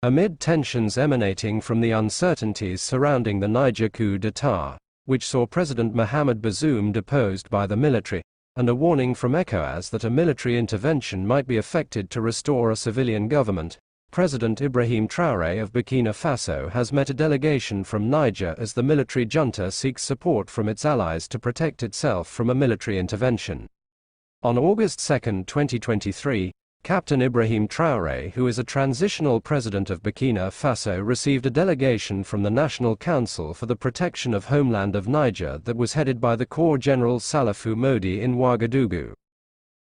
amid tensions emanating from the uncertainties surrounding the Niger coup d'état, which saw President Mohamed Bazoum deposed by the military, and a warning from ECOWAS that a military intervention might be effected to restore a civilian government, President Ibrahim Traoré of Burkina Faso has met a delegation from Niger as the military junta seeks support from its allies to protect itself from a military intervention. On August 2, 2023, Captain Ibrahim Traoré, who is a transitional president of Burkina Faso, received a delegation from the National Council for the Protection of Homeland of Niger that was headed by the Corps General Salifou Modi in Ouagadougou.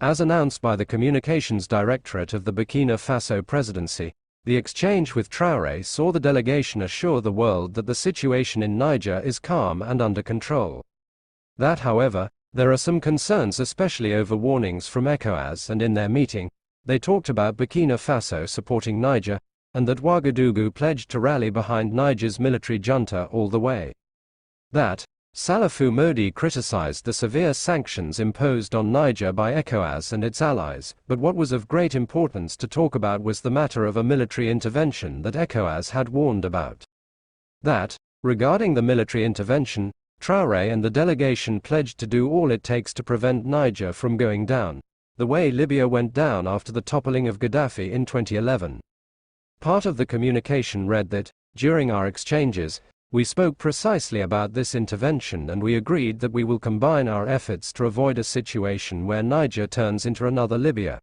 As announced by the Communications Directorate of the Burkina Faso Presidency, the exchange with Traoré saw the delegation assure the world that the situation in Niger is calm and under control. That, however, there are some concerns, especially over warnings from ECOWAS, and in their meeting, they talked about Burkina Faso supporting Niger, and that Ouagadougou pledged to rally behind Niger's military junta all the way. That, Salifou Modi criticized the severe sanctions imposed on Niger by ECOWAS and its allies, but what was of great importance to talk about was the matter of a military intervention that ECOWAS had warned about. That, regarding the military intervention, Traoré and the delegation pledged to do all it takes to prevent Niger from going down, the way Libya went down after the toppling of Gaddafi in 2011. Part of the communication read that, during our exchanges, we spoke precisely about this intervention and we agreed that we will combine our efforts to avoid a situation where Niger turns into another Libya.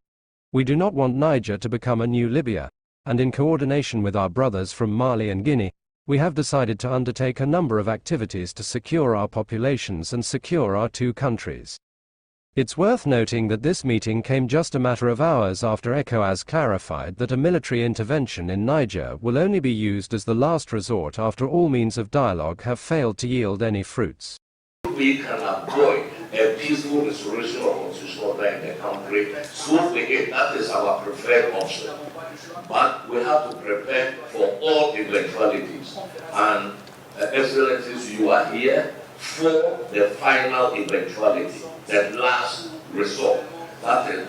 We do not want Niger to become a new Libya, and in coordination with our brothers from Mali and Guinea, we have decided to undertake a number of activities to secure our populations and secure our two countries. It's worth noting that this meeting came just a matter of hours after ECOWAS clarified that a military intervention in Niger will only be used as the last resort after all means of dialogue have failed to yield any fruits. We can avoid a peaceful restoration of constitutional order in the country, so that is our preferred option. But we have to prepare for all eventualities. And Excellencies, you are here for the final eventuality, the last resort. That is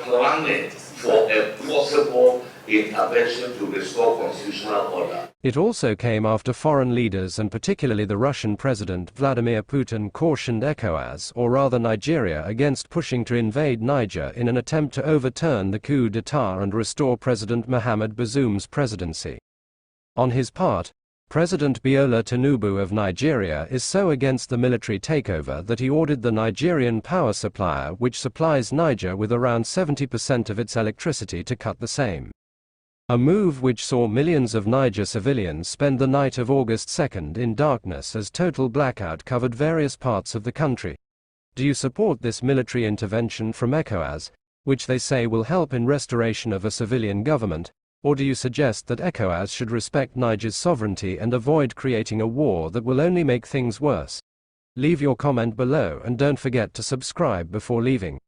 planning for a possible intervention to restore constitutional order. It also came after foreign leaders and particularly the Russian President Vladimir Putin cautioned ECOWAS, or rather Nigeria, against pushing to invade Niger in an attempt to overturn the coup d'état and restore President Mohamed Bazoum's presidency. On his part, President Bola Tinubu of Nigeria is so against the military takeover that he ordered the Nigerian power supplier, which supplies Niger with around 70% of its electricity, to cut the same. A move which saw millions of Niger civilians spend the night of August 2 in darkness as total blackout covered various parts of the country. Do you support this military intervention from ECOWAS, which they say will help in restoration of a civilian government, or do you suggest that ECOWAS should respect Niger's sovereignty and avoid creating a war that will only make things worse? Leave your comment below and don't forget to subscribe before leaving.